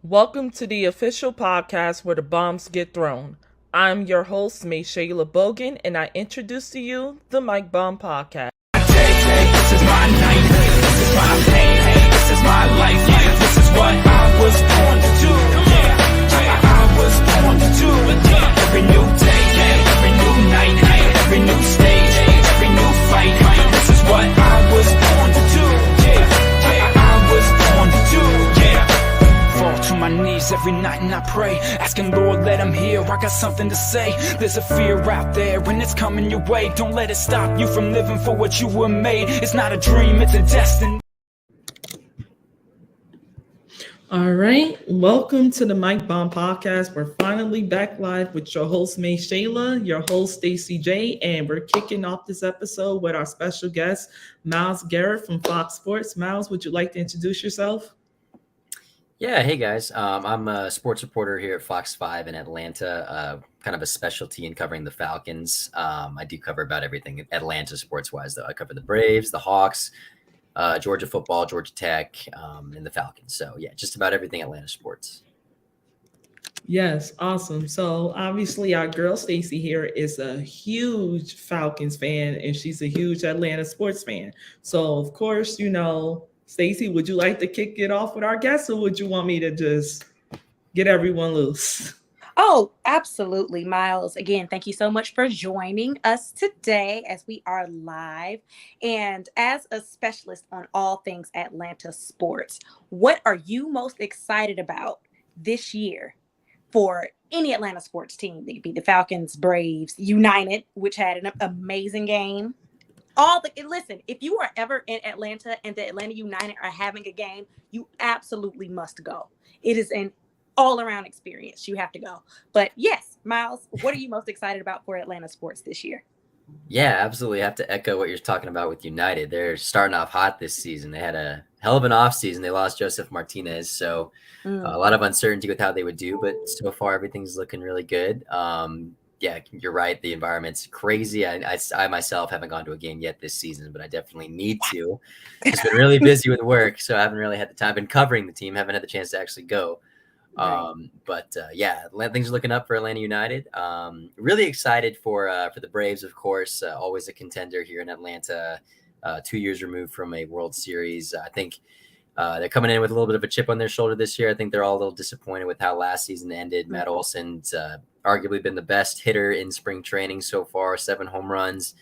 Welcome to the official podcast where the bombs get thrown. I'm your host, May Shayla Bogan, and I introduce to you the Mike Bomb Podcast. This is my night, this is my pain, this is my life, this is what I was born to do, I was born to do, every new day, every new night, every new stage, every new fight, this is what I was born to do, I was born to do, fall to my knees every night and I pray, asking Lord let him hear, I got something to say, there's a fear out there and it's coming your way, don't let it stop you from living for what you were made, it's not a dream, it's a destiny. All right, welcome to the Mike Bomb Podcast. We're finally back live with your host, May Shayla, your host, Stacey J, and we're kicking off this episode with our special guest, Miles Garrett from Fox Sports. Miles, would you like to introduce yourself? Yeah, hey guys. I'm a sports reporter here at Fox 5 in Atlanta, kind of a specialty in covering the Falcons. I do cover about everything Atlanta sports-wise, though. I cover the Braves, the Hawks, Georgia football, Georgia Tech, and the Falcons. So, yeah, just about everything Atlanta sports. Yes, awesome. So obviously our girl Stacey here is a huge Falcons fan, and she's a huge Atlanta sports fan. So, of course, Stacey, would you like to kick it off with our guests, or would you want me to just get everyone loose? Oh, absolutely, Miles. Again, thank you so much for joining us today as we are live. And as a specialist on all things Atlanta sports, what are you most excited about this year for any Atlanta sports team? It could be the Falcons, Braves, United, which had an amazing game. Listen, if you are ever in Atlanta and the Atlanta United are having a game, you absolutely must go. It is an all-around experience. You have to go. But yes, Miles, what are you most excited about for Atlanta sports this year? Yeah, absolutely. I have to echo what you're talking about with United. They're starting off hot this season. They had a hell of an offseason. They lost Joseph Martinez, so a lot of uncertainty with how they would do, but so far everything's looking really good. Yeah, you're right. The environment's crazy. I myself haven't gone to a game yet this season, but I definitely need to. Just been really busy with work, so I haven't really had the time. Been covering the team, haven't had the chance to actually go. Yeah, things are looking up for Atlanta United. Really excited for the Braves, of course. Always a contender here in Atlanta. 2 years removed from a World Series. I think they're coming in with a little bit of a chip on their shoulder this year. I think they're all a little disappointed with how last season ended. Matt Olson's arguably been the best hitter in spring training so far, 7 home runs.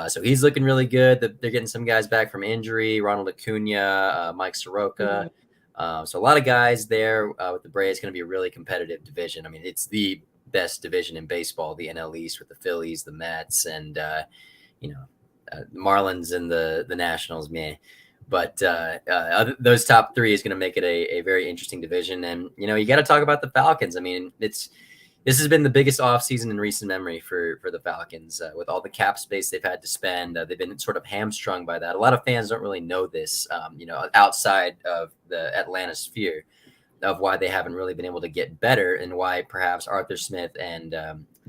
So he's looking really good. They're getting some guys back from injury, Ronald Acuna, Mike Soroka. So a lot of guys there with the Braves. Going to be a really competitive division. I mean, it's the best division in baseball, the NL East, with the Phillies, the Mets, and the Marlins and the Nationals, man. But those top 3 is going to make it a very interesting division. And, you got to talk about the Falcons. I mean, this has been the biggest offseason in recent memory for the Falcons with all the cap space they've had to spend. They've been sort of hamstrung by that. A lot of fans don't really know this, outside of the Atlanta sphere, of why they haven't really been able to get better and why perhaps Arthur Smith and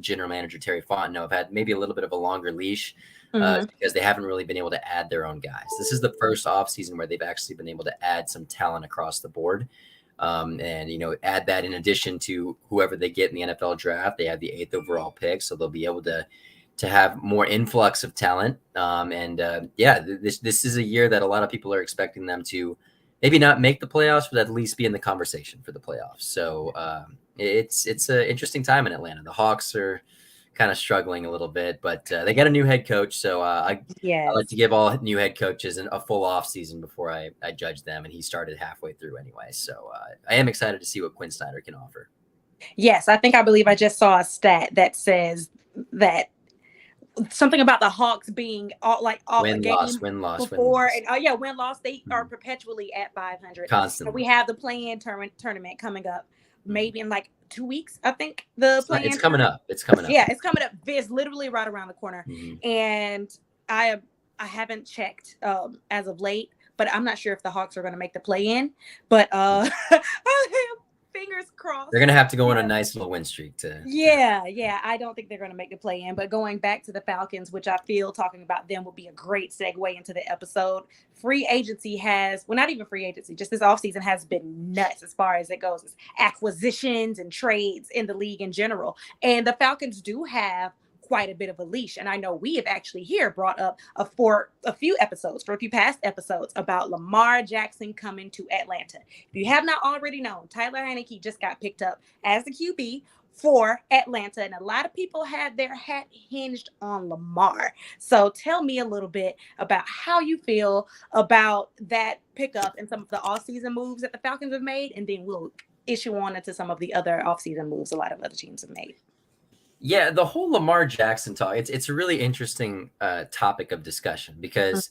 general manager Terry Fontenot have had maybe a little bit of a longer leash. Because they haven't really been able to add their own guys. This is the first offseason where they've actually been able to add some talent across the board. And add that in addition to whoever they get in the NFL draft. They have the 8th overall pick, so they'll be able to have more influx of talent. This is a year that a lot of people are expecting them to maybe not make the playoffs, but at least be in the conversation for the playoffs. So it's an interesting time in Atlanta. The Hawks are kind of struggling a little bit, but they got a new head coach. So I like to give all new head coaches a full off season before I judge them. And he started halfway through anyway. So I am excited to see what Quinn Snyder can offer. Yes, I believe I just saw a stat that says that something about the Hawks being win-loss before. And win-loss. They are perpetually at 500. Constantly. So we have the play-in tournament coming up. Maybe in like 2 weeks, I think the play-in. It's coming up. Yeah, it's coming up. It's literally right around the corner. And I haven't checked as of late, but I'm not sure if the Hawks are going to make the play-in. But fingers crossed They're gonna have to go on a nice little win streak to. Yeah, I don't think they're going to make the play in. But going back to the Falcons, which I feel talking about them would be a great segue into the episode. Free agency has, well, not even free agency, just this offseason has been nuts as far as it goes. It's acquisitions and trades in the league in general. And the Falcons do have quite a bit of a leash. And I know we have actually here brought up for a few past episodes about Lamar Jackson coming to Atlanta. If you have not already known, Tyler Heinicke just got picked up as the QB for Atlanta, and a lot of people had their hat hinged on Lamar. So tell me a little bit about how you feel about that pickup and some of the offseason moves that the Falcons have made, and then we'll issue on into some of the other offseason moves a lot of other teams have made. Yeah, the whole Lamar Jackson talk, it's a really interesting topic of discussion, because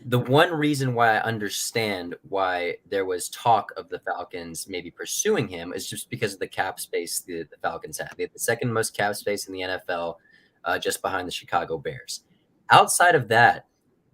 the one reason why I understand why there was talk of the Falcons maybe pursuing him is just because of the cap space the Falcons have. They have the second most cap space in the NFL, just behind the Chicago Bears. Outside of that,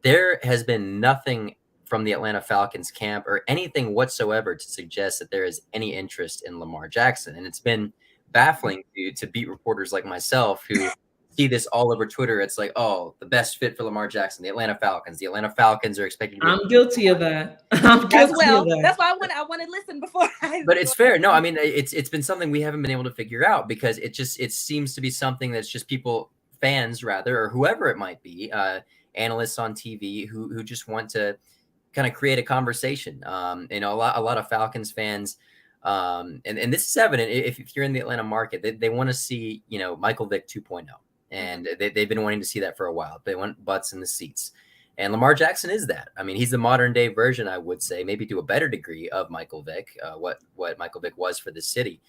there has been nothing from the Atlanta Falcons camp or anything whatsoever to suggest that there is any interest in Lamar Jackson. And it's been baffling to beat reporters like myself who see this all over Twitter. It's like, oh, the best fit for Lamar Jackson, the Atlanta Falcons. The Atlanta Falcons are expected to be. I'm guilty of that. I'm guilty of that. That's why I want to listen before I. But it's fair. No, I mean, it's been something we haven't been able to figure out, because it seems to be something that's just people, fans rather, or whoever it might be, analysts on TV who just want to kind of create a conversation. A lot of Falcons fans. And this is evident if you're in the Atlanta market, they want to see, Michael Vick 2.0, and they've been wanting to see that for a while. They want butts in the seats, and Lamar Jackson is that. I mean, he's the modern day version, I would say, maybe to a better degree, of Michael Vick, what Michael Vick was for the city.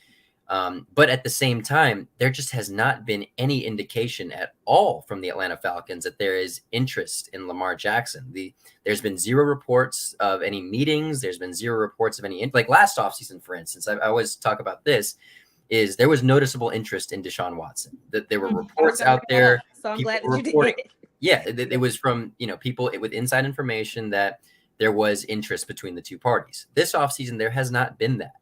But at the same time, there just has not been any indication at all from the Atlanta Falcons that there is interest in Lamar Jackson. There's been zero reports of any meetings. There's been zero reports of any, like last offseason, for instance. I always talk about this, is there was noticeable interest in Deshaun Watson. That there were reports out there. So I'm glad that you did. Yeah, it was from people with inside information that there was interest between the two parties. This offseason, there has not been that.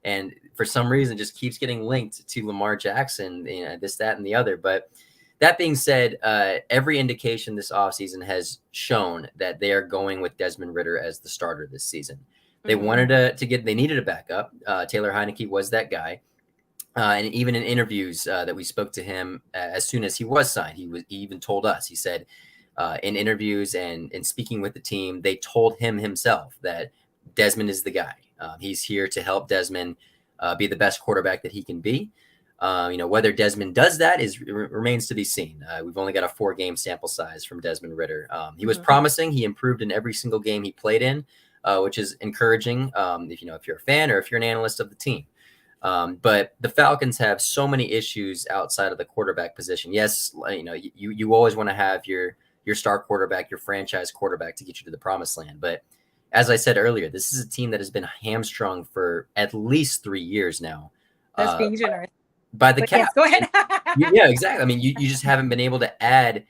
And for some reason, just keeps getting linked to Lamar Jackson, this, that, and the other. But that being said, every indication this offseason has shown that they are going with Desmond Ridder as the starter this season. They wanted they needed a backup. Taylor Heinicke was that guy. And even in interviews that we spoke to him as soon as he was signed, he even told us, he said in interviews and speaking with the team, they told him himself that Desmond is the guy. He's here to help Desmond be the best quarterback that he can be. Whether Desmond does that remains to be seen. We've only got a 4-game sample size from Desmond Ridder. He was promising. He improved in every single game he played in, which is encouraging if you're a fan or if you're an analyst of the team. But the Falcons have so many issues outside of the quarterback position. Yes, you always want to have your star quarterback, your franchise quarterback, to get you to the promised land. But as I said earlier, this is a team that has been hamstrung for at least 3 years now. That's being generous. By the cap. Yes, go ahead. Yeah, exactly. I mean, you just haven't been able to add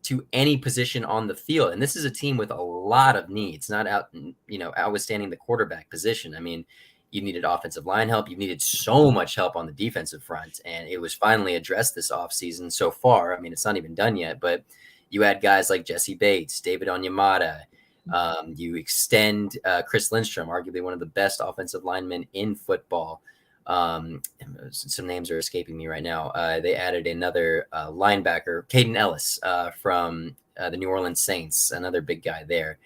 to any position on the field. And this is a team with a lot of needs, outwithstanding the quarterback position. I mean, you needed offensive line help. You needed so much help on the defensive front. And it was finally addressed this offseason so far. I mean, it's not even done yet, but you had guys like Jesse Bates, David Onyemata. You extend Chris Lindstrom, arguably one of the best offensive linemen in football. Some names are escaping me right now. They added another linebacker, Caden Ellis, from the New Orleans Saints, another big guy there.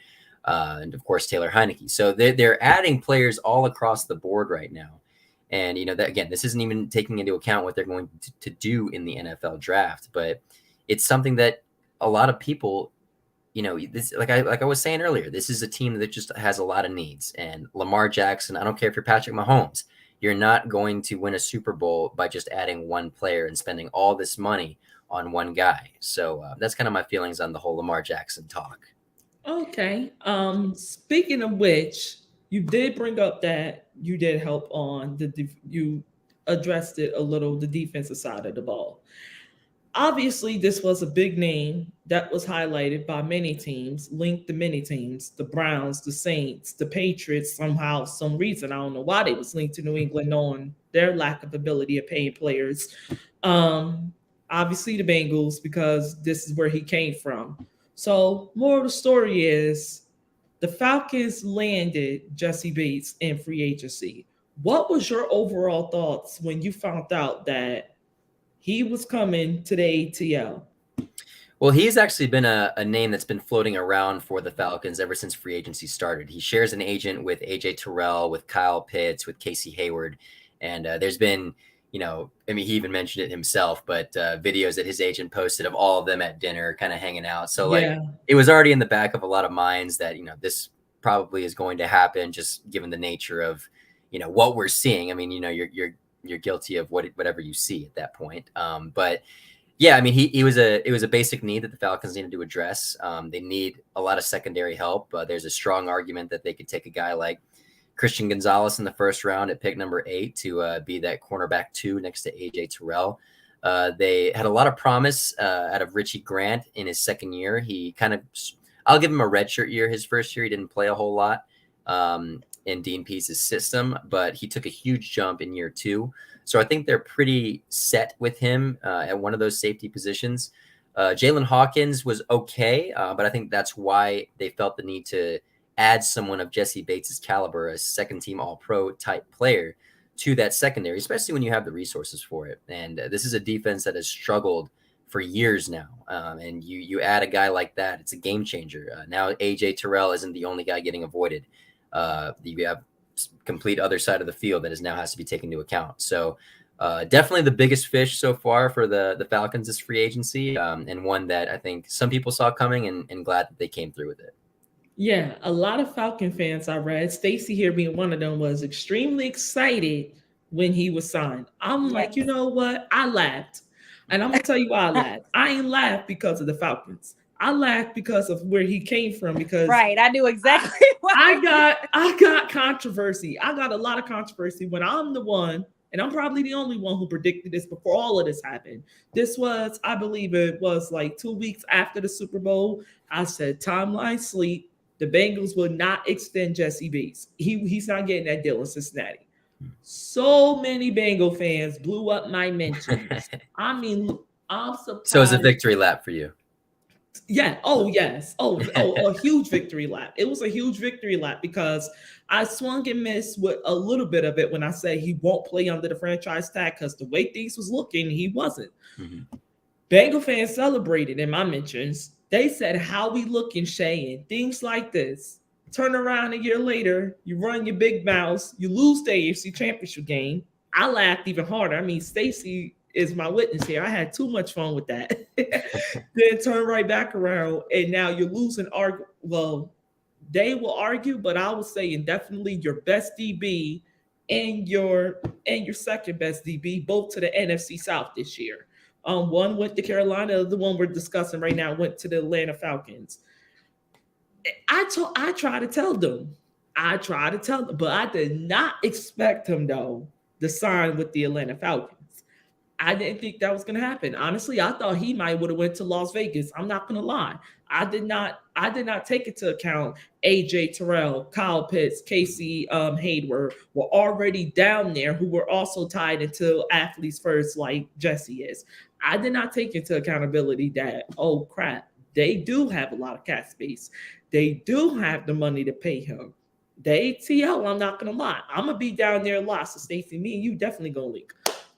And of course, Taylor Heinicke. So they're adding players all across the board right now. And, that again, this isn't even taking into account what they're going to do in the NFL draft, but it's something that a lot of people, this, like I was saying earlier, this is a team that just has a lot of needs. And Lamar Jackson, I don't care if you're Patrick Mahomes, you're not going to win a Super Bowl by just adding one player and spending all this money on one guy. So that's kind of my feelings on the whole Lamar Jackson talk. Okay. Speaking of which, you did bring up that you did help on you addressed it a little, the defensive side of the ball. Obviously, this was a big name that was highlighted by many teams, linked to many teams, the Browns, the Saints, the Patriots, somehow, some reason. I don't know why they was linked to New England on their lack of ability of paying players. Um, Obviously the Bengals, because this is where he came from. So, more of the story is the Falcons landed Jesse Bates in free agency. What was your overall thoughts when you found out that he was coming to the ATL? Well, he's actually been a name that's been floating around for the Falcons ever since free agency started. He shares an agent with AJ Terrell, with Kyle Pitts, with Casey Hayward. And there's been, I mean, he even mentioned it himself, but videos that his agent posted of all of them at dinner kind of hanging out. So like it was already in the back of a lot of minds that, this probably is going to happen just given the nature of, what we're seeing. I mean, you're guilty of whatever you see at that point. But yeah, I mean, it was a basic need that the Falcons needed to address. They need a lot of secondary help. There's a strong argument that they could take a guy like Christian Gonzalez in the first round at pick number 8 to be that cornerback 2 next to AJ Terrell. They had a lot of promise out of Richie Grant in his second year. He I'll give him a redshirt year. His first year, he didn't play a whole lot in Dean Pease's system, but he took a huge jump in year 2. So I think they're pretty set with him at one of those safety positions. Jalen Hawkins was okay, but I think that's why they felt the need to add someone of Jesse Bates' caliber, a second-team All-Pro type player, to that secondary, especially when you have the resources for it. And this is a defense that has struggled for years now. And you add a guy like that, it's a game changer. Now AJ Terrell isn't the only guy getting avoided. You have complete other side of the field that now has to be taken into account. So definitely the biggest fish so far for the Falcons this free agency, and one that I think some people saw coming and glad that they came through with it. Yeah, a lot of Falcon fans I read, Stacy here being one of them, was extremely excited when he was signed. I'm like, you know what? I laughed. And I'm going to tell you why I laughed. I ain't laughed because of the Falcons. I laughed because of where he came from. Because right, I knew exactly what I got controversy. I got a lot of controversy when I'm the one, and I'm probably the only one who predicted this before all of this happened. This was, I believe it was like 2 weeks after the Super Bowl. I said, timeline sleep. The Bengals will not extend Jesse Bates. He's not getting that deal in Cincinnati. So many Bengal fans blew up my mentions. I mean, I'm surprised. So it was a victory lap for you. Yeah. Oh, yes. Oh, a huge victory lap. It was a huge victory lap because I swung and missed with a little bit of it when I said he won't play under the franchise tag because the way things was looking, he wasn't. Mm-hmm. Bengal fans celebrated in my mentions. They said, how we looking, Shay, and things like this. Turn around a year later, you run your big mouse, you lose the AFC Championship game. I laughed even harder. I mean, Stacy is my witness here. I had too much fun with that. Then turn right back around, and now you're losing. Well, they will argue, but I was saying definitely your best DB and your second best DB, both to the NFC South this year. One went to Carolina, the one we're discussing right now went to the Atlanta Falcons. I try to tell them, but I did not expect him though to sign with the Atlanta Falcons. I didn't think that was going to happen. Honestly, I thought he might would have went to Las Vegas. I'm not going to lie. I did not take into account AJ Terrell, Kyle Pitts, Casey Hayward were already down there, who were also tied into athletes first like Jesse is. I did not take into accountability that, oh crap, they do have a lot of cap space. They do have the money to pay him. The ATL, I'm not going to lie. I'm going to be down there a lot. So Stacey, me and you definitely going to link.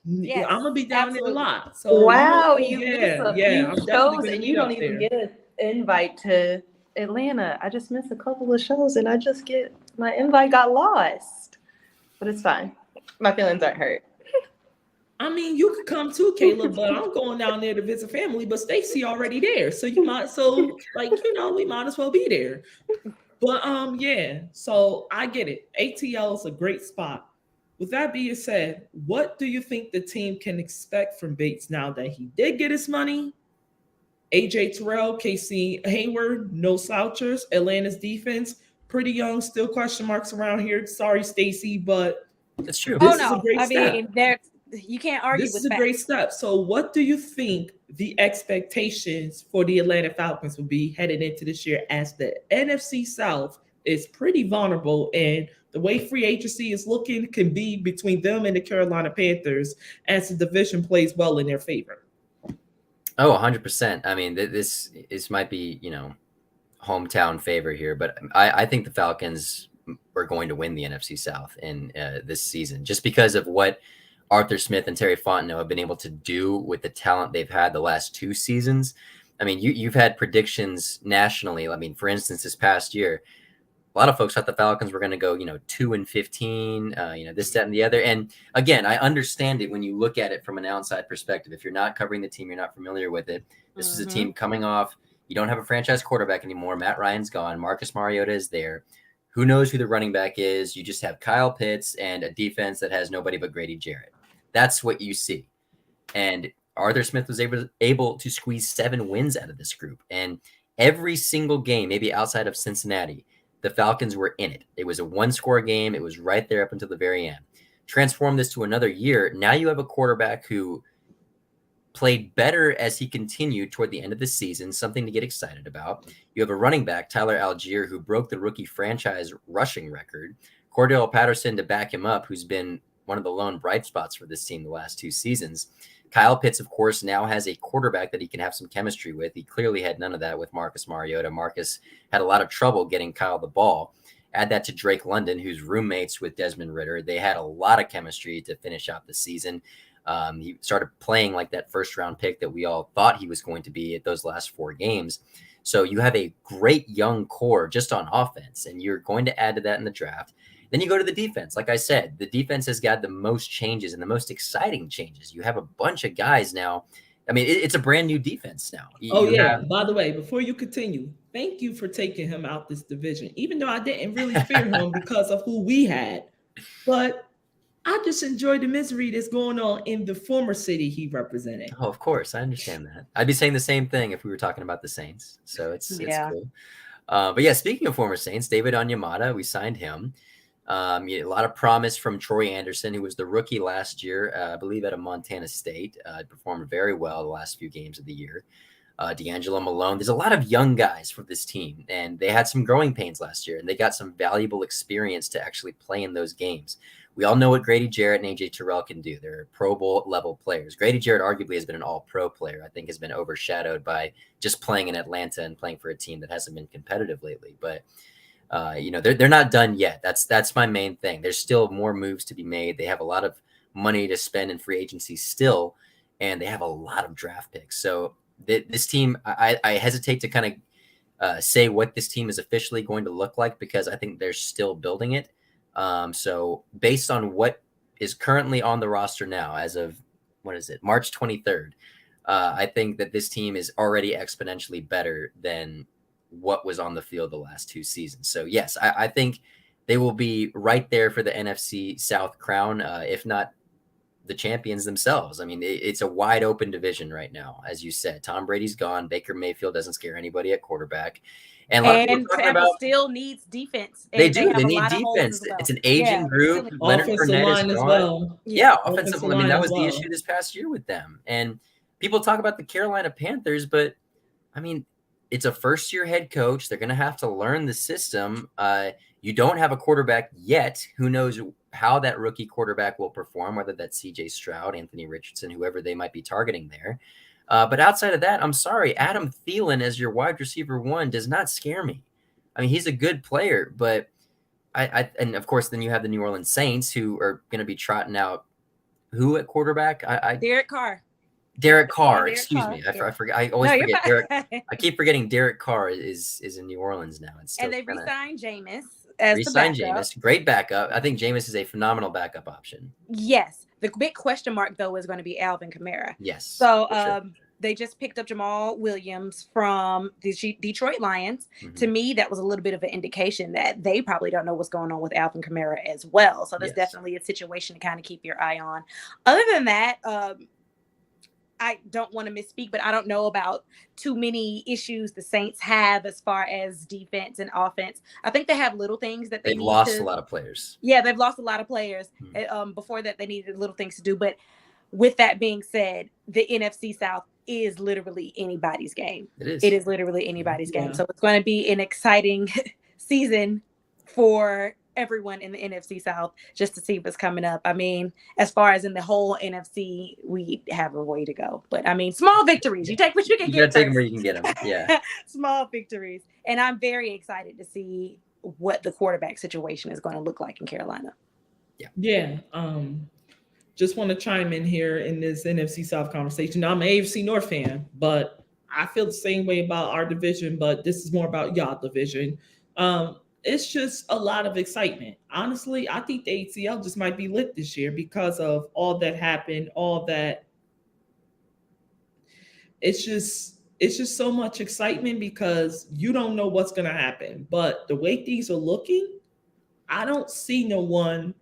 Yes, I'm gonna be down there a lot. So wow, you miss a few shows and you don't even get an invite to Atlanta. I just missed a couple of shows and my invite got lost. But it's fine. My feelings aren't hurt. I mean, you could come too, Caleb, but I'm going down there to visit family. But Stacy already there, so we might as well be there. But yeah. So I get it. ATL is a great spot. With that being said, what do you think the team can expect from Bates now that he did get his money? AJ Terrell, Casey Hayward, no slouchers. Atlanta's defense, pretty young, still question marks around here. Sorry, Stacy, but that's true. Oh no, I mean You can't argue This with is a facts. great step. So, what do you think the expectations for the Atlanta Falcons will be headed into this year, as the NFC South is pretty vulnerable, and the way free agency is looking can be between them and the Carolina Panthers as the division plays well in their favor? Oh, 100%. I mean, this might be, hometown favor here, but I think the Falcons are going to win the NFC South in this season, just because of what Arthur Smith and Terry Fontenot have been able to do with the talent they've had the last 2 seasons. I mean, you've had predictions nationally. I mean, for instance, this past year, a lot of folks thought the Falcons were going to go, 2-15, this, that, and the other. And again, I understand it when you look at it from an outside perspective. If you're not covering the team, you're not familiar with it. This is a team coming off. You don't have a franchise quarterback anymore. Matt Ryan's gone. Marcus Mariota is there. Who knows who the running back is? You just have Kyle Pitts and a defense that has nobody but Grady Jarrett. That's what you see. And Arthur Smith was able to squeeze 7 wins out of this group. And every single game, maybe outside of Cincinnati, the Falcons were in it. It was a 1-score game. It was right there up until the very end. Transform this to another year. Now you have a quarterback who played better as he continued toward the end of the season, something to get excited about. You have a running back, Tyler Algier, who broke the rookie franchise rushing record. Cordell Patterson to back him up, who's been one of the lone bright spots for this team the last 2 seasons. Kyle Pitts, of course, now has a quarterback that he can have some chemistry with. He clearly had none of that with Marcus Mariota. Marcus had a lot of trouble getting Kyle the ball. Add that to Drake London, who's roommates with Desmond Ridder. They had a lot of chemistry to finish out the season. He started playing like that first-round pick that we all thought he was going to be at those last 4 games. So you have a great young core just on offense, and you're going to add to that in the draft. Then you go to the defense. Like I said, the defense has got the most changes and the most exciting changes. You have a bunch of guys now. I mean, it's a brand new defense now. By the way, before you continue, thank you for taking him out this division, even though I didn't really fear him because of who we had. But I just enjoy the misery that's going on in the former city he represented. Oh, of course. I understand that. I'd be saying the same thing if we were talking about the Saints. So it's cool. But yeah, speaking of former Saints, David Onyemata, we signed him. A lot of promise from Troy Anderson, who was the rookie last year, I believe at a Montana State. Performed very well the last few games of the year. D'Angelo Malone. There's a lot of young guys for this team, and they had some growing pains last year, and they got some valuable experience to actually play in those games. We all know what Grady Jarrett and AJ Terrell can do. They're Pro Bowl level players. Grady Jarrett arguably has been an all-pro player. I think has been overshadowed by just playing in Atlanta and playing for a team that hasn't been competitive lately. But they're not done yet. That's my main thing. There's still more moves to be made. They have a lot of money to spend in free agency still, and they have a lot of draft picks. So this team, I hesitate to kind of say what this team is officially going to look like because I think they're still building it. So based on what is currently on the roster now, as of March 23rd, I think that this team is already exponentially better than what was on the field the last 2 seasons. So yes, I think they will be right there for the NFC South crown, if not the champions themselves. I mean, it's a wide open division right now. As you said, Tom Brady's gone. Baker Mayfield doesn't scare anybody at quarterback. And Tampa still needs defense. They do. They need defense. Well. It's an aging group. Leonard Fournette is gone. Well. Yeah, offensive line. I mean, that was the issue this past year with them. And people talk about the Carolina Panthers, but I mean, it's a first-year head coach. They're going to have to learn the system. You don't have a quarterback yet. Who knows how that rookie quarterback will perform, whether that's C.J. Stroud, Anthony Richardson, whoever they might be targeting there. But outside of that, I'm sorry, Adam Thielen as your wide receiver 1 does not scare me. I mean, he's a good player, but and of course, then you have the New Orleans Saints who are going to be trotting out who at quarterback? Derek Carr. Derek Carr, excuse me. I forget. I always forget Derek. I keep forgetting Derek Carr is in New Orleans now. And they re-signed Jameis as the backup. Jameis, great backup. I think Jameis is a phenomenal backup option. Yes. The big question mark, though, is going to be Alvin Kamara. Yes. So they just picked up Jamal Williams from the Detroit Lions. Mm-hmm. To me, that was a little bit of an indication that they probably don't know what's going on with Alvin Kamara as well. So that's definitely a situation to kind of keep your eye on. Other than that, I don't want to misspeak, but I don't know about too many issues the Saints have as far as defense and offense. I think they have little things that they've lost a lot of players. Yeah, they've lost a lot of players. Mm-hmm. Before that, they needed little things to do. But with that being said, the NFC South is literally anybody's game. It is literally anybody's game. So it's going to be an exciting season for everyone in the NFC South just to see what's coming up. I mean, as far as in the whole NFC, we have a way to go. But I mean, small victories. You take what you can get. You gotta take them where you can get them. Yeah. Small victories. And I'm very excited to see what the quarterback situation is going to look like in Carolina. Yeah. Just want to chime in here in this NFC South conversation. Now, I'm an AFC North fan, but I feel the same way about our division, but this is more about y'all division. It's just a lot of excitement. Honestly, I think the ACL just might be lit this year because of all that happened, all that. It's just so much excitement because you don't know what's going to happen. But the way things are looking, I don't see no one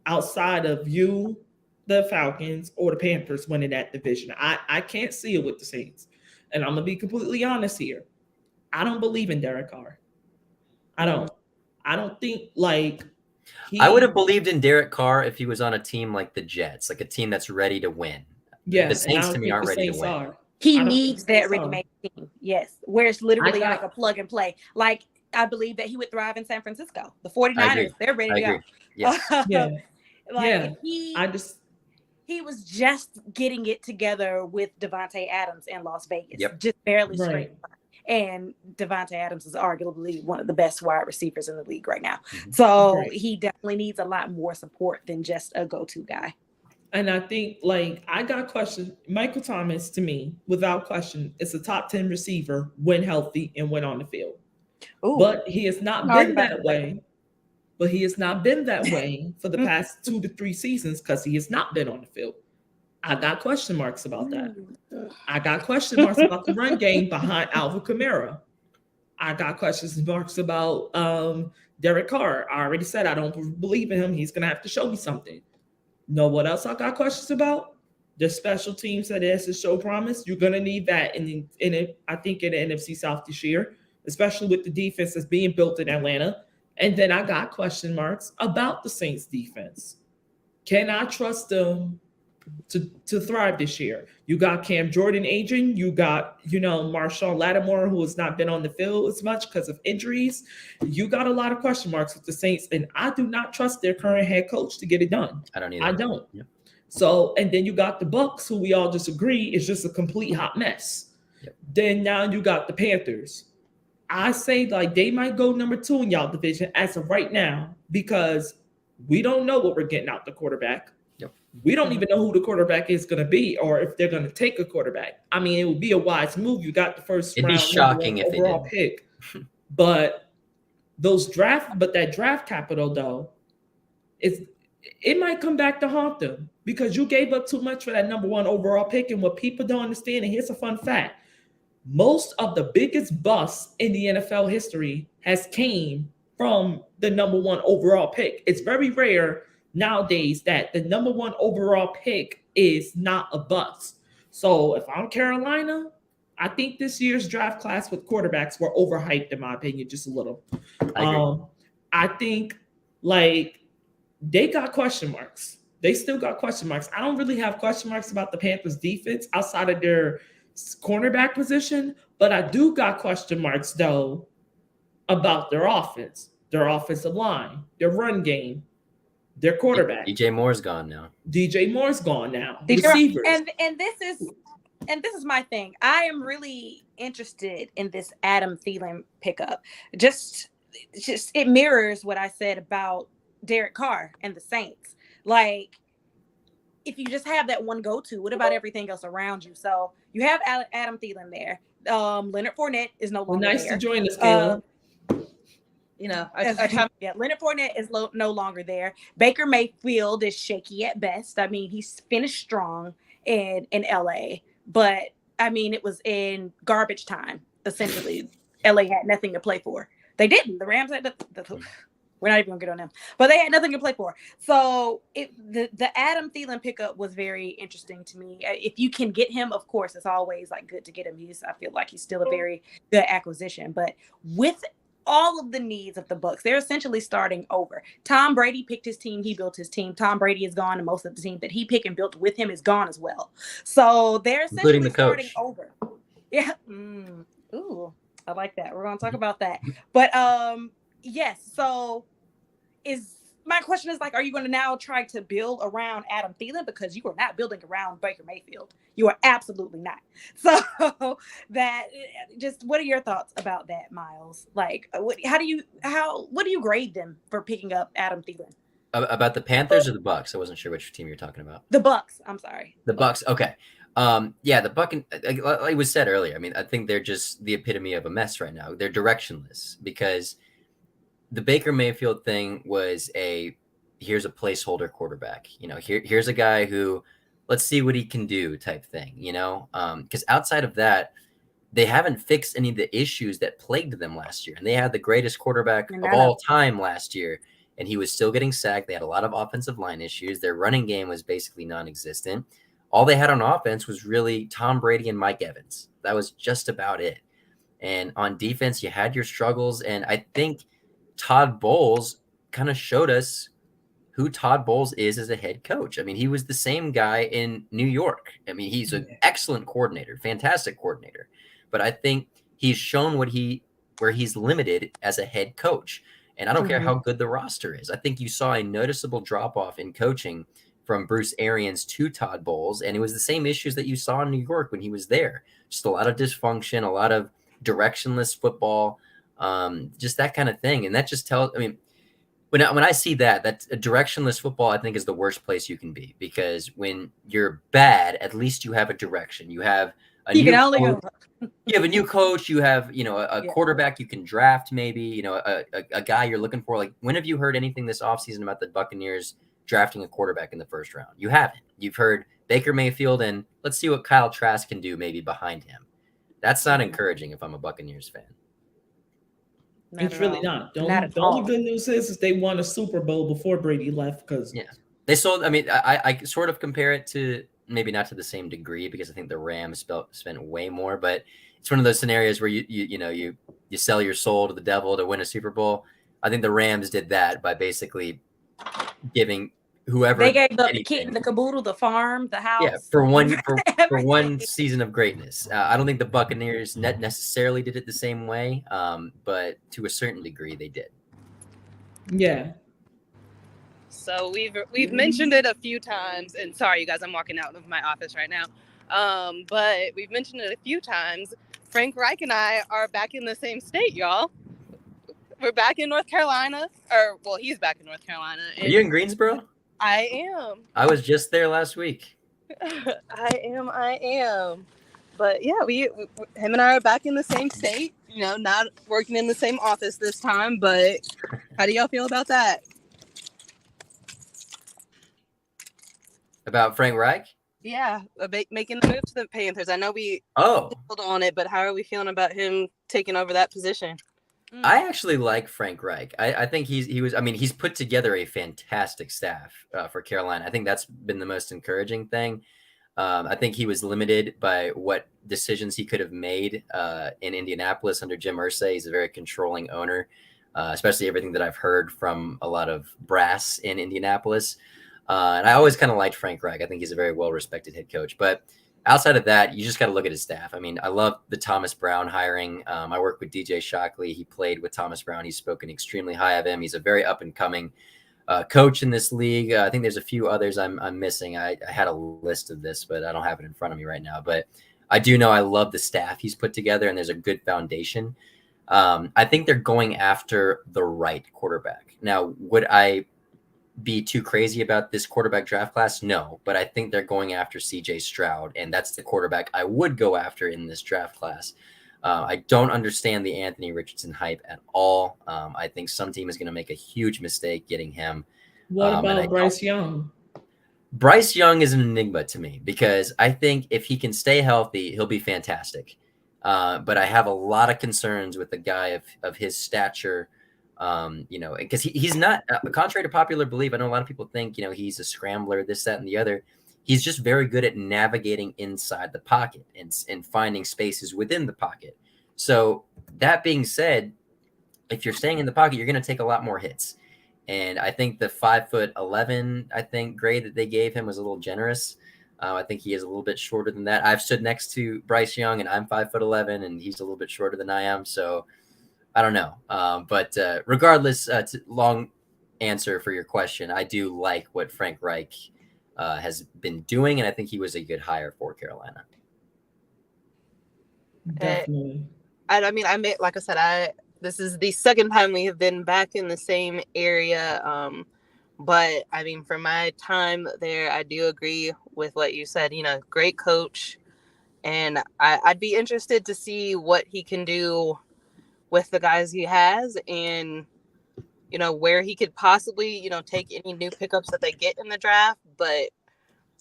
outside of you, the Falcons, or the Panthers winning that division. I can't see it with the Saints. And I'm going to be completely honest here. I don't believe in Derek Carr. I don't think like I would have believed in Derek Carr if he was on a team like the Jets, like a team that's ready to win. Yeah, the Saints to me aren't ready to win. He needs that ready-made team. Yes, where it's literally like a plug and play. Like I believe that he would thrive in San Francisco. The 49ers, they're ready to go. Yes. Yeah. He was just getting it together with Devontae Adams in Las Vegas. Yep. Just barely straight. And Devontae Adams is arguably one of the best wide receivers in the league right now. Mm-hmm. So he definitely needs a lot more support than just a go-to guy. And I think, like, I got questions. Michael Thomas, to me, without question, is a top 10 receiver when healthy and when on the field. Ooh. But he has not been that way. But he has not been that way for the past 2 to 3 seasons because he has not been on the field. I got question marks about that. I got question marks about the run game behind Alvin Kamara. I got questions marks about Derek Carr. I already said I don't believe in him. He's going to have to show me something. Know what else I got questions about? The special teams that has to show promise. You're going to need that I think in the NFC South this year, especially with the defense that's being built in Atlanta. And then I got question marks about the Saints defense. Can I trust them to thrive this year? You got Cam Jordan aging. You got, Marshawn Lattimore, who has not been on the field as much because of injuries. You got a lot of question marks with the Saints, and I do not trust their current head coach to get it done. I don't either. I don't. Yep. So, and then you got the Bucs, who we all just agree is just a complete hot mess. Yep. Then now you got the Panthers. I say like they might go number 2 in y'all division as of right now because we don't know what we're getting out the quarterback. Yep. We don't even know who the quarterback is going to be or if they're going to take a quarterback. I mean, it would be a wise move. You got the first round. It'd be shocking if they did. Pick. But that draft capital though, it might come back to haunt them because you gave up too much for that number 1 overall pick. And what people don't understand, and here's a fun fact. Most of the biggest busts in the NFL history has came from the number 1 overall pick. It's very rare nowadays that the number 1 overall pick is not a bust. So if I'm Carolina, I think this year's draft class with quarterbacks were overhyped in my opinion, just a little. I think like they got question marks. They still got question marks. I don't really have question marks about the Panthers defense outside of their cornerback position, but I do got question marks though about their offense, their offensive line, their run game, their quarterback. DJ Moore's gone now. Receivers. And this is my thing. I am really interested in this Adam Thielen pickup. Just it mirrors what I said about Derek Carr and the Saints. Like, if you just have that one go-to, what about everything else around you? So you have Adam Thielen there. Leonard Fournette is no longer nice there. To join us, Caleb. Leonard Fournette is no longer there. Baker Mayfield is shaky at best. I mean, he's finished strong in LA, but I mean, it was in garbage time. Essentially, LA had nothing to play for. They didn't. The Rams had we're not even gonna get on them, but they had nothing to play for. So the Adam Thielen pickup was very interesting to me. If you can get him, of course, it's always like good to get him. I feel like he's still a very good acquisition. But with all of the needs of the Bucs. They're essentially starting over. Tom Brady picked his team. He built his team. Tom Brady is gone, and most of the team that he picked and built with him is gone as well. So they're including essentially the starting coach. over. Yeah. Ooh, I like that. We're going to talk about that. But yes. So my question is, like, are you going to now try to build around Adam Thielen? Because you are not building around Baker Mayfield. You are absolutely not. So what are your thoughts about that, Miles? Like, what do you grade them for picking up Adam Thielen? About the Panthers or the Bucks? I wasn't sure which team you're talking about. The Bucks. I'm sorry. The Bucks. Okay. Yeah, the like was said earlier. I mean, I think they're just the epitome of a mess right now. They're directionless because the Baker Mayfield thing was here's a placeholder quarterback. Here's a guy who let's see what he can do type thing, because outside of that, they haven't fixed any of the issues that plagued them last year. And they had the greatest quarterback of all time last year, and he was still getting sacked. They had a lot of offensive line issues. Their running game was basically non-existent. All they had on offense was really Tom Brady and Mike Evans. That was just about it. And on defense, you had your struggles. And I think Todd Bowles kind of showed us who Todd Bowles is as a head coach. I mean, he was the same guy in New York. I mean, he's an excellent coordinator, fantastic coordinator. But I think he's shown where he's limited as a head coach. And I don't care how good the roster is. I think you saw a noticeable drop-off in coaching from Bruce Arians to Todd Bowles. And it was the same issues that you saw in New York when he was there. Just a lot of dysfunction, a lot of directionless football, just that kind of thing. And that just tells, I mean, when I see that a directionless football, I think is the worst place you can be, because when you're bad, at least you have a direction. You have a new coach. You have a new coach. You have, a quarterback you can draft, maybe, a guy you're looking for. Like, when have you heard anything this offseason about the Buccaneers drafting a quarterback in the first round? You haven't. You've heard Baker Mayfield, and let's see what Kyle Trask can do maybe behind him. That's not encouraging if I'm a Buccaneers fan. It's really not. The only good news is they won a Super Bowl before Brady left, because they sold. I mean, I sort of compare it to, maybe not to the same degree, because I think the Rams spent way more, but it's one of those scenarios where you sell your soul to the devil to win a Super Bowl. I think the Rams did that by basically giving whoever they gave the caboodle, the farm, the house. Yeah, for one season of greatness. I don't think the Buccaneers necessarily did it the same way, but to a certain degree they did. Yeah. So we've mentioned it a few times, and sorry, you guys, I'm walking out of my office right now. But we've mentioned it a few times. Frank Reich and I are back in the same state, y'all. We're back in North Carolina, he's back in North Carolina. Are you in Greensboro? I am. I was just there last week. I am. But yeah, him and I are back in the same state, not working in the same office this time, but how do y'all feel about that? About Frank Reich? Yeah, making the move to the Panthers. I know we on it, but how are we feeling about him taking over that position? I actually like Frank Reich. I think he's put together a fantastic staff for Carolina. I think that's been the most encouraging thing. I think he was limited by what decisions he could have made in Indianapolis under Jim Irsay. He's a very controlling owner, especially everything that I've heard from a lot of brass in Indianapolis. And I always kind of liked Frank Reich. I think he's a very well-respected head coach. But outside of that, you just got to look at his staff. I mean, I love the Thomas Brown hiring. I work with DJ Shockley. He played with Thomas Brown. He's spoken extremely high of him. He's a very up-and-coming coach in this league. I think there's a few others I'm missing. I had a list of this, but I don't have it in front of me right now. But I do know I love the staff he's put together, and there's a good foundation. I think they're going after the right quarterback. Now, would I be too crazy about this quarterback draft class? No, but I think they're going after CJ Stroud, and that's the quarterback I would go after in this draft class. I don't understand the Anthony Richardson hype at all. I think some team is going to make a huge mistake getting him. What about Bryce Young? Bryce Young is an enigma to me, because I think if he can stay healthy, he'll be fantastic. But I have a lot of concerns with a guy of his stature. Because he's not, contrary to popular belief, I know a lot of people think, he's a scrambler, this, that, and the other. He's just very good at navigating inside the pocket and finding spaces within the pocket. So that being said, if you're staying in the pocket, you're going to take a lot more hits. And I think the 5'11", I think, grade that they gave him was a little generous. I think he is a little bit shorter than that. I've stood next to Bryce Young, and I'm 5'11", and he's a little bit shorter than I am. So I don't know. But regardless, long answer for your question, I do like what Frank Reich has been doing, and I think he was a good hire for Carolina. Definitely. I mean, like I said, this is the second time we have been back in the same area. But I mean, for my time there, I do agree with what you said. You know, great coach, and I'd be interested to see what he can do with the guys he has, and you know where he could possibly take any new pickups that they get in the draft. But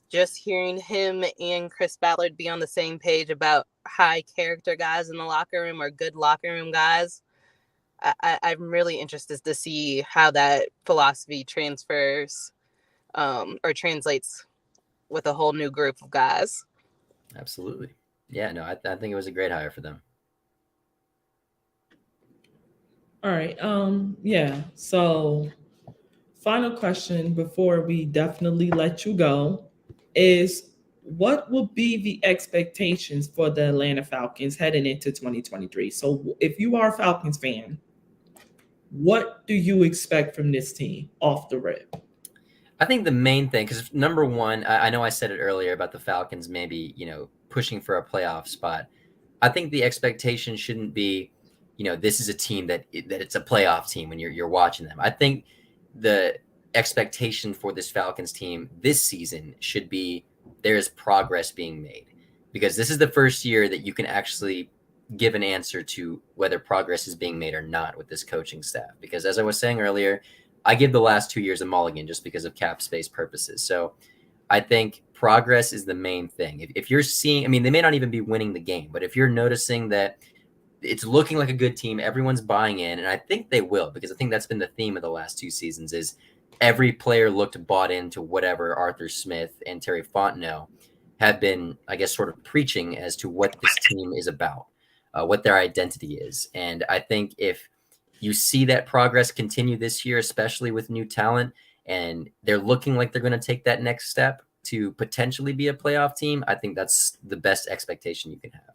just hearing him and Chris Ballard be on the same page about high character guys in the locker room or good locker room guys, I'm really interested to see how that philosophy transfers or translates with a whole new group of guys. Absolutely. Yeah, no, I think it was a great hire for them. All right. Yeah. So final question before we definitely let you go is, what will be the expectations for the Atlanta Falcons heading into 2023? So if you are a Falcons fan, what do you expect from this team off the rip? I think the main thing, because number one, I know I said it earlier about the Falcons maybe, pushing for a playoff spot. I think the expectation shouldn't be, this is a team that it's a playoff team when you're watching them. I think the expectation for this Falcons team this season should be there is progress being made, because this is the first year that you can actually give an answer to whether progress is being made or not with this coaching staff. Because as I was saying earlier, I give the last 2 years a mulligan just because of cap space purposes. So I think progress is the main thing. If you're seeing, I mean, they may not even be winning the game, but if you're noticing that it's looking like a good team, everyone's buying in, and I think they will, because I think that's been the theme of the last 2 seasons is every player looked bought into whatever Arthur Smith and Terry Fontenot have been, I guess, sort of preaching as to what this team is about, what their identity is. And I think if you see that progress continue this year, especially with new talent, and they're looking like they're going to take that next step to potentially be a playoff team, I think that's the best expectation you can have.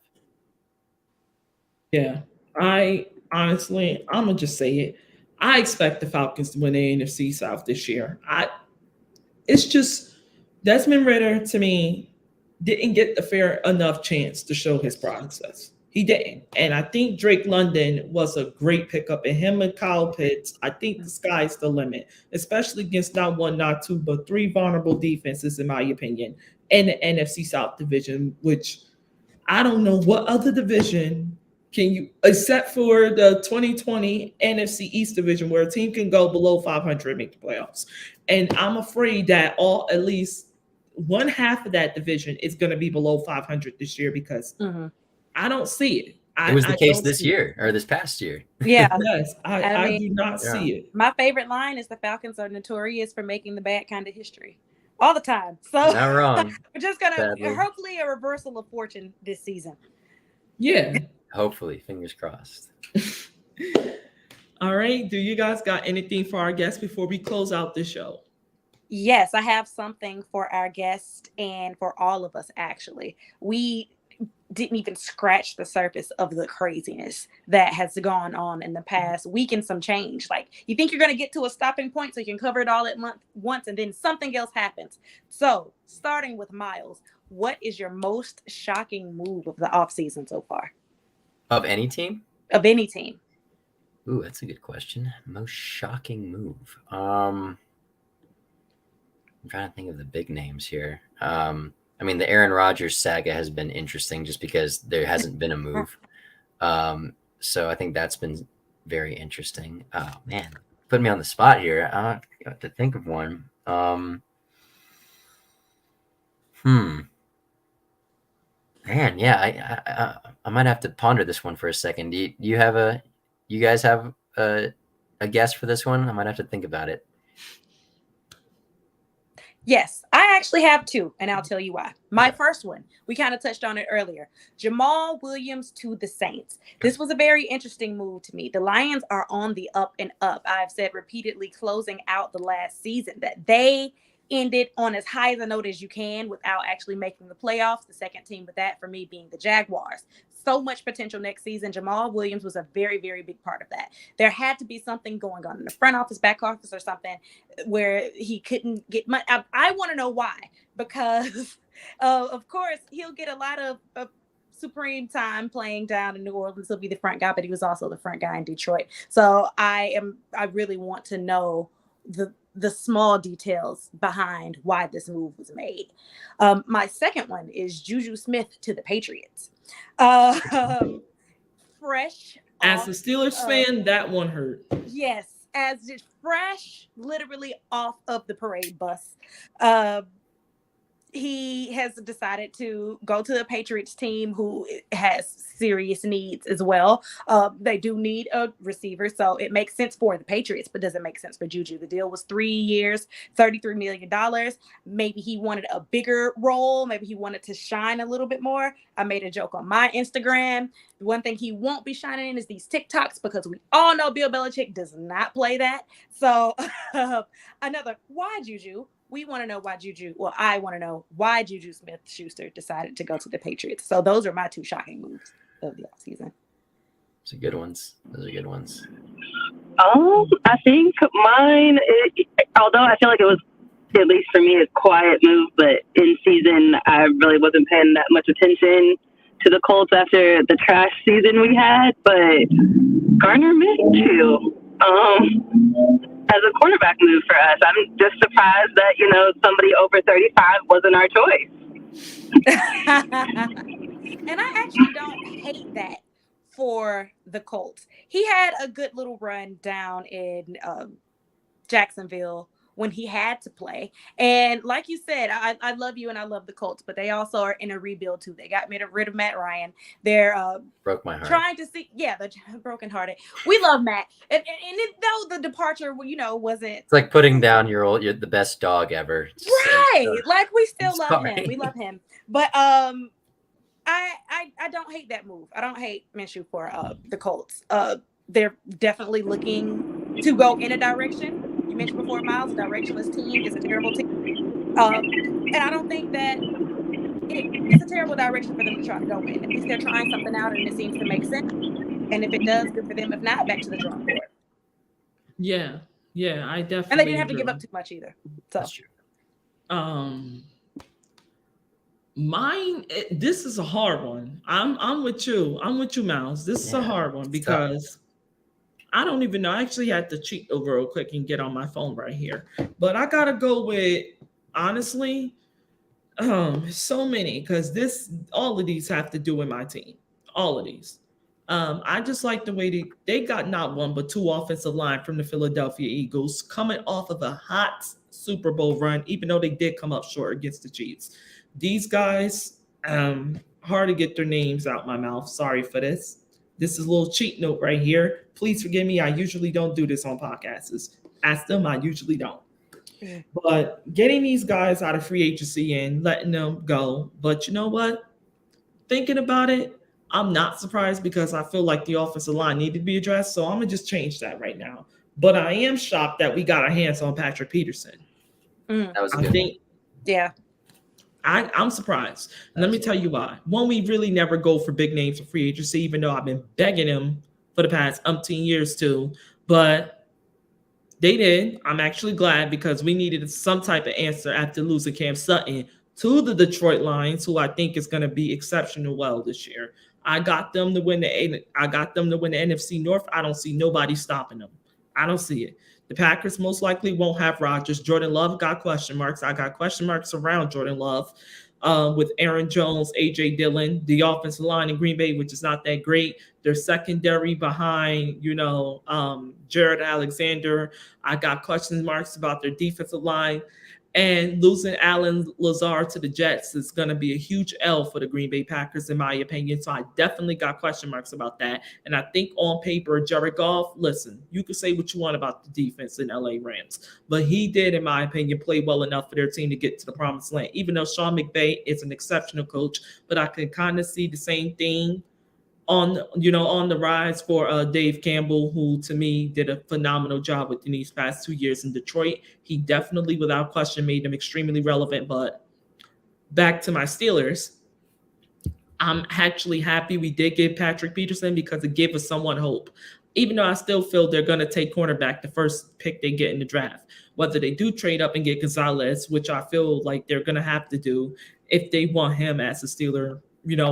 Yeah, I honestly, I'm going to just say it. I expect the Falcons to win the NFC South this year. It's just Desmond Ridder, to me, didn't get the fair enough chance to show his process. He didn't. And I think Drake London was a great pickup. And him and Kyle Pitts, I think the sky's the limit, especially against not one, not two, but 3 vulnerable defenses, in my opinion, in the NFC South division, which I don't know what other division can you, except for the 2020 NFC East division, where a team can go below 500 and make the playoffs. And I'm afraid that at least one half of that division is going to be below 500 this year, because I don't see it. It was the case this year or this past year. Yeah. Yes, I do not see it. My favorite line is the Falcons are notorious for making the bad kind of history all the time. So not wrong. we're just going to hopefully a reversal of fortune this season. Yeah. Hopefully, fingers crossed. All right. Do you guys got anything for our guests before we close out the show? Yes, I have something for our guest and for all of us, actually. We didn't even scratch the surface of the craziness that has gone on in the past week and some change. Like, you think you're going to get to a stopping point so you can cover it all at once, and then something else happens. So, starting with Miles, what is your most shocking move of the offseason so far? Of any team? Of any team. Ooh, that's a good question. Most shocking move. I'm trying to think of the big names here. I mean, the Aaron Rodgers saga has been interesting just because there hasn't been a move. So I think that's been very interesting. Oh, man. Put me on the spot here. I have to think of one. Man, yeah, I might have to ponder this one for a second. Do you guys have a guess for this one? I might have to think about it. Yes, I actually have two, and I'll tell you why. My first one, we kind of touched on it earlier. Jamal Williams to the Saints. This was a very interesting move to me. The Lions are on the up and up. I've said repeatedly, closing out the last season, that they ended on as high as a note as you can without actually making the playoffs. The second team with that for me being the Jaguars. So much potential next season. Jamal Williams was a very, very big part of that. There had to be something going on in the front office, back office, or something where he couldn't get money. I want to know why, because of course he'll get a lot of supreme time playing down in New Orleans. He'll be the front guy, but he was also the front guy in Detroit. So I really want to know the small details behind why this move was made. My second one is Juju Smith to the Patriots. Fresh. As a Steelers fan, that one hurt. Yes, as just fresh, literally off of the parade bus. He has decided to go to the Patriots team who has serious needs as well. They do need a receiver, so it makes sense for the Patriots, but doesn't make sense for Juju. The deal was 3 years, $33 million. Maybe he wanted a bigger role. Maybe he wanted to shine a little bit more. I made a joke on my Instagram. The one thing he won't be shining in is these TikToks, because we all know Bill Belichick does not play that. So another, why Juju? We want to know why Juju. Well, I want to know why Juju Smith-Schuster decided to go to the Patriots. So those are my two shocking moves of the offseason. Those are good ones. I think mine, although I feel like it was, at least for me, a quiet move, but in season, I really wasn't paying that much attention to the Colts after the trash season we had, but Gardner Minshew, as a quarterback move for us. I'm just surprised that, somebody over 35 wasn't our choice. And I actually don't hate that for the Colts. He had a good little run down in Jacksonville when he had to play. And like you said, I love you and I love the Colts, but they also are in a rebuild too. They got rid of Matt Ryan. They're broke my heart. Trying to see, they're brokenhearted. We love Matt, and though the departure, wasn't. It's like putting down you're the best dog ever. Right, like we still love him. We love him, but I don't hate that move. I don't hate Minshew for the Colts. They're definitely looking to go in a direction. You mentioned before, Miles, a directionless team is a terrible team. And I don't think that it's a terrible direction for them to try to go in. At least they're trying something out and it seems to make sense. And if it does, good for them. If not, back to the drawing board. Yeah, I definitely. And they didn't have to give up too much either. So. That's true. Mine, this is a hard one. I'm with you. I'm with you, Miles. This is a hard one because I don't even know. I actually had to cheat over real quick and get on my phone right here. But I gotta go with, honestly, so many, because all of these have to do with my team. All of these. I just like the way they got not one but two offensive line from the Philadelphia Eagles coming off of a hot Super Bowl run, even though they did come up short against the Chiefs. These guys, hard to get their names out my mouth. Sorry for this. This is a little cheat note right here. Please forgive me. I usually don't do this on podcasts. Ask them. I usually don't. Yeah. But getting these guys out of free agency and letting them go. But you know what? Thinking about it, I'm not surprised because I feel like the offensive line needed to be addressed. So I'm going to just change that right now. But I am shocked that we got our hands on Patrick Peterson. That was a good one. Yeah. I'm surprised. And let me tell you why. One, we really never go for big names for free agency, even though I've been begging them for the past umpteen years too. But they did. I'm actually glad because we needed some type of answer after losing Cam Sutton to the Detroit Lions, who I think is going to be exceptional well this year. I got them to win the NFC North. I don't see nobody stopping them. I don't see it. The Packers most likely won't have Rodgers. Jordan Love got question marks. I got question marks around Jordan Love with Aaron Jones, A.J. Dillon, the offensive line in Green Bay, which is not that great. Their secondary behind, Jared Alexander. I got question marks about their defensive line. And losing Alan Lazard to the Jets is going to be a huge L for the Green Bay Packers, in my opinion. So I definitely got question marks about that. And I think on paper, Jared Goff, listen, you can say what you want about the defense in LA Rams, but he did, in my opinion, play well enough for their team to get to the promised land, even though Sean McVay is an exceptional coach. But I can kind of see the same thing on the rise for Dave Campbell, who to me did a phenomenal job within these past 2 years in Detroit. He definitely, without question, made them extremely relevant. But back to my Steelers, I'm actually happy we did get Patrick Peterson because it gave us somewhat hope. Even though I still feel they're going to take cornerback the first pick they get in the draft. Whether they do trade up and get Gonzalez, which I feel like they're going to have to do if they want him as a Steeler,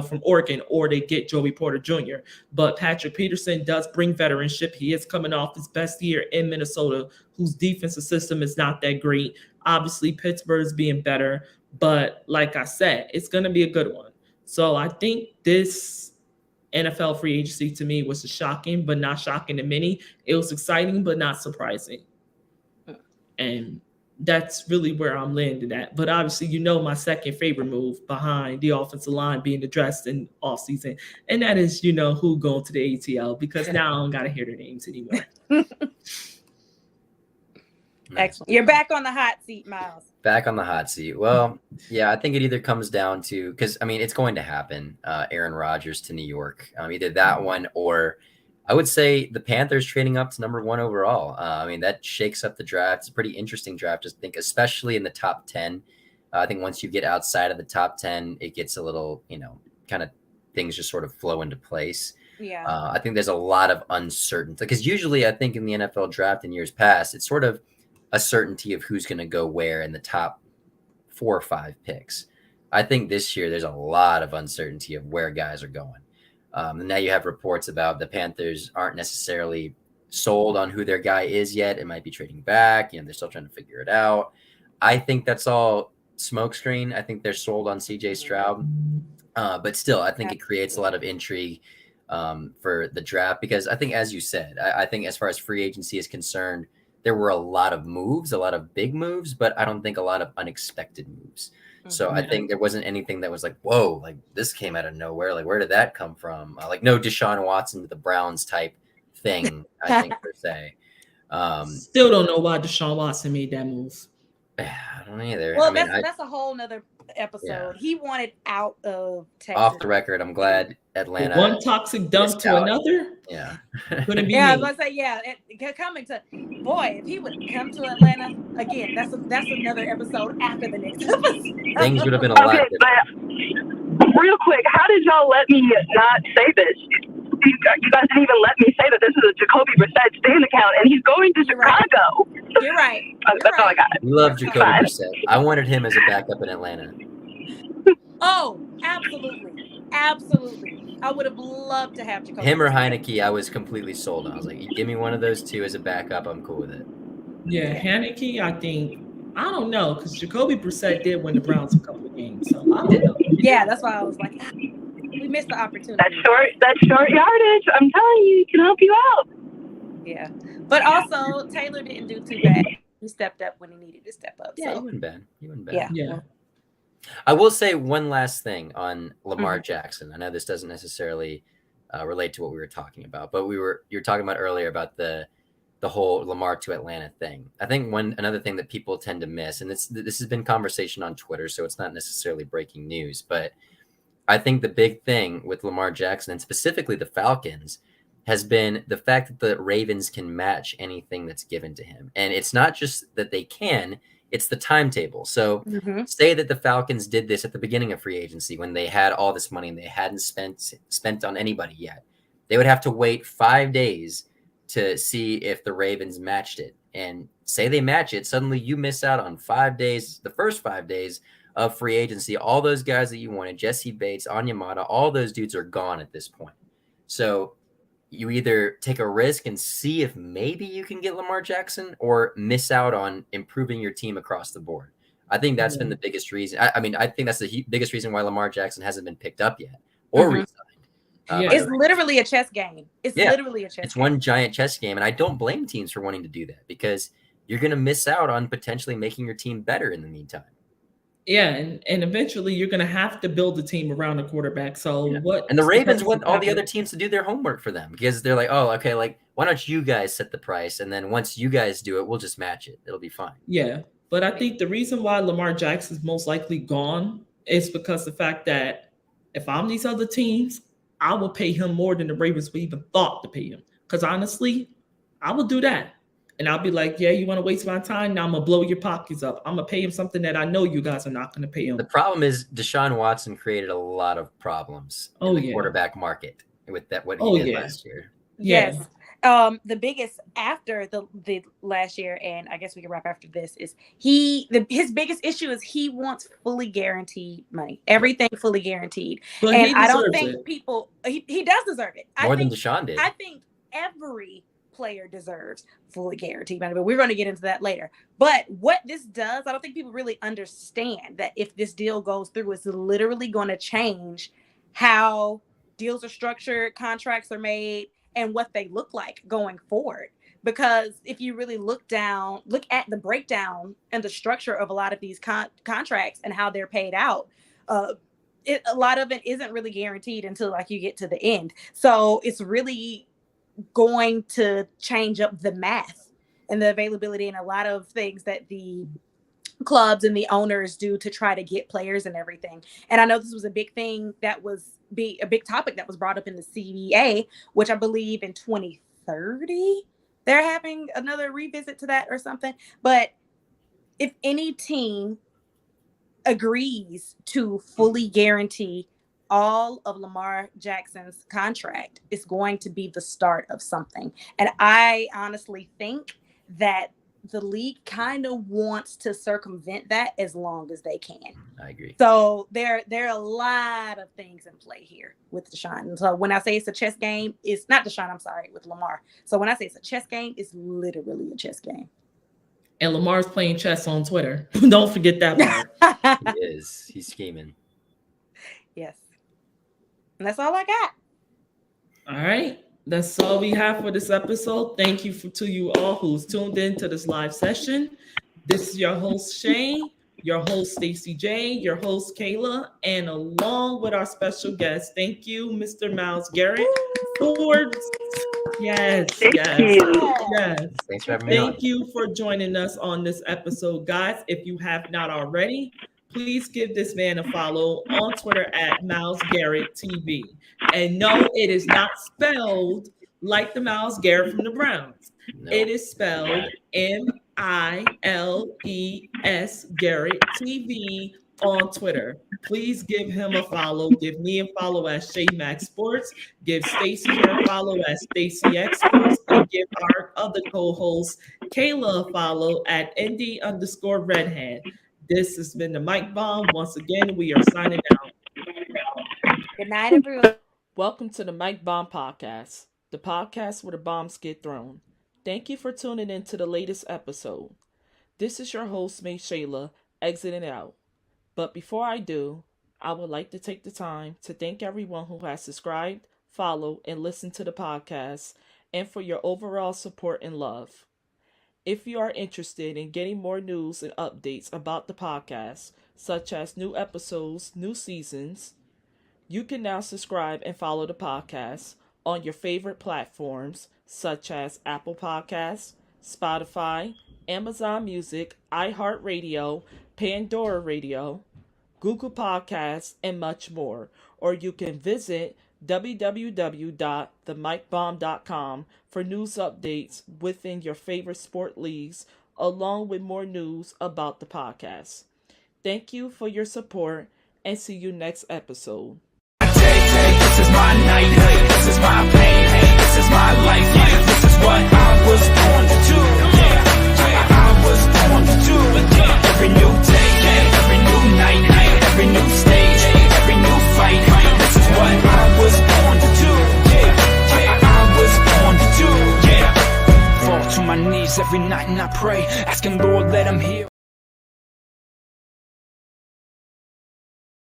from Oregon, or they get Joey Porter Jr. But Patrick Peterson does bring veteranship. He is coming off his best year in Minnesota, whose defensive system is not that great. Obviously, Pittsburgh's being better. But like I said, it's going to be a good one. So I think this NFL free agency to me was shocking, but not shocking to many. It was exciting, but not surprising. And that's really where I'm landing at. But obviously, my second favorite move behind the offensive line being addressed in offseason. And that is, who going to the ATL, because now I don't got to hear their names anymore. Excellent. You're back on the hot seat, Miles. Back on the hot seat. Well, yeah, I think it either comes down to, because, it's going to happen, Aaron Rodgers to New York. Either that one, or I would say the Panthers trading up to number 1 overall. That shakes up the draft. It's a pretty interesting draft, I think, especially in the top 10. I think once you get outside of the top 10, it gets a little, kind of things just sort of flow into place. Yeah. I think there's a lot of uncertainty, because usually I think in the NFL draft in years past, it's sort of a certainty of who's going to go where in the top 4 or 5 picks. I think this year there's a lot of uncertainty of where guys are going. And now you have reports about the Panthers aren't necessarily sold on who their guy is yet. It might be trading back. They're still trying to figure it out. I think that's all smokescreen. I think they're sold on CJ Stroud. But still, I think it creates a lot of intrigue for the draft, because I think, as you said, I think as far as free agency is concerned, there were a lot of moves, a lot of big moves, but I don't think a lot of unexpected moves. So I think there wasn't anything that was like, whoa, like this came out of nowhere. Like, where did that come from? No Deshaun Watson to the Browns type thing, I think, per se. Still don't know why Deshaun Watson made that move. I don't either. Well, that's a whole nother episode. Yeah. He wanted out of Texas. Off the record, I'm glad Atlanta. One toxic dump to another. Yeah. Couldn't be. Yeah, I was gonna say, coming to, boy, if he would come to Atlanta again, that's another episode after the next episode. Things would have been a lot different. But real quick, how did y'all let me not say this? You guys didn't even let me say that this is a Jacoby Brissett stand account, and he's going to Chicago. You're right. That's all I got. We love Jacoby Brissett. I wanted him as a backup in Atlanta. Oh, absolutely. Absolutely. I would have loved to have Jacoby. Him or Heineke, I was completely sold on. I was like, give me one of those two as a backup. I'm cool with it. Yeah, Heineke, I don't know, because Jacoby Brissett did win the Browns a couple of games. So I don't know. Yeah, that's why I was like, we missed the opportunity. That's short yardage. I'm telling you, he can help you out. Yeah. But also, Taylor didn't do too bad. He stepped up when he needed to step up. Yeah, so. he wasn't bad. Yeah. I will say one last thing on Lamar Jackson. I know this doesn't necessarily relate to what we were talking about, but you were talking about earlier about the whole Lamar to Atlanta thing. I think another thing that people tend to miss, and this has been conversation on Twitter, so it's not necessarily breaking news, but I think the big thing with Lamar Jackson, and specifically the Falcons, has been the fact that the Ravens can match anything that's given to him. And it's not just that they can, it's the timetable. So say that the Falcons did this at the beginning of free agency when they had all this money and they hadn't spent on anybody yet. They would have to wait 5 days to see if the Ravens matched it. And say they match it, suddenly you miss out on 5 days, the first 5 days of free agency. All those guys that you wanted, Jesse Bates, Onyemata, all those dudes are gone at this point. So you either take a risk and see if maybe you can get Lamar Jackson, or miss out on improving your team across the board. I think that's been the biggest reason. I think that's the biggest reason why Lamar Jackson hasn't been picked up yet or re-signed. It's literally a chess game. It's literally a chess game. It's one giant chess game, and I don't blame teams for wanting to do that, because you're going to miss out on potentially making your team better in the meantime. Yeah, and eventually you're going to have to build a team around a quarterback. So what? And the Ravens want all the other teams to do their homework for them because they're like, oh, okay, like why don't you guys set the price, and then once you guys do it, we'll just match it. It'll be fine. Yeah, but I think the reason why Lamar Jackson is most likely gone is because the fact that if I'm these other teams, I will pay him more than the Ravens would even thought to pay him. Because honestly, I will do that. And I'll be like, yeah, you want to waste my time? Now I'm going to blow your pockets up. I'm going to pay him something that I know you guys are not going to pay him. The problem is Deshaun Watson created a lot of problems in the quarterback market with that what he did last year. Yes. The biggest after the last year, and I guess we can wrap after this, is his biggest issue is he wants fully guaranteed money. Everything fully guaranteed. But and I don't think people he does deserve it. More than Deshaun did. I think every player deserves fully guaranteed money, but we're going to get into that later. But what this does, I don't think people really understand that if this deal goes through, it's literally going to change how deals are structured, contracts are made, and what they look like going forward. Because if you really look at the breakdown and the structure of a lot of these contracts and how they're paid out, a lot of it isn't really guaranteed until like you get to the end. So it's really going to change up the math and the availability and a lot of things that the clubs and the owners do to try to get players and everything. And I know this was a big thing that was a big topic that was brought up in the CBA, which I believe in 2030 they're having another revisit to that or something. But if any team agrees to fully guarantee all of Lamar Jackson's contract, is going to be the start of something. And I honestly think that the league kind of wants to circumvent that as long as they can. I agree. So there are a lot of things in play here with Deshaun. And so when I say it's a chess game, it's not Deshaun, I'm sorry, with Lamar. So when I say it's a chess game, it's literally a chess game. And Lamar's playing chess on Twitter. Don't forget that part. He is. He's scheming. Yes. And that's all I got. All right. That's all we have for this episode. Thank you to you all who's tuned in to this live session. This is your host, Shane, your host, Stacey J, your host, Kayla, and along with our special guest, thank you, Mr. Miles Garrett. Yes. Thanks for having me on. Thank you for joining us on this episode, guys. If you have not already, please give this man a follow on Twitter at Miles Garrett TV. And no, it is not spelled like the Miles Garrett from the Browns. No. It is spelled MILES Garrett TV on Twitter. Please give him a follow. Give me a follow at Shay Max Sports. Give Stacey a follow at Stacey X Sports. And give our other co-host Kayla a follow at ND_Redhead. This has been the Mike Bomb. Once again, we are signing out. Good night, everyone. Welcome to the Mike Bomb Podcast, the podcast where the bombs get thrown. Thank you for tuning in to the latest episode. This is your host, May Shayla, exiting out. But before I do, I would like to take the time to thank everyone who has subscribed, followed, and listened to the podcast, and for your overall support and love. If you are interested in getting more news and updates about the podcast, such as new episodes, new seasons, you can now subscribe and follow the podcast on your favorite platforms, such as Apple Podcasts, Spotify, Amazon Music, iHeartRadio, Pandora Radio, Google Podcasts, and much more. Or you can visit www.themikebomb.com for news updates within your favorite sport leagues, along with more news about the podcast. Thank you for your support, and see you next episode. This is my night, this is my pain, this is my life, this is what I was born to do, I was born to do, every new day, every new night, every new stage, every new fight, this is what I was born to do, I was born to do, fall to my knees every night and I pray, asking Lord let him heal.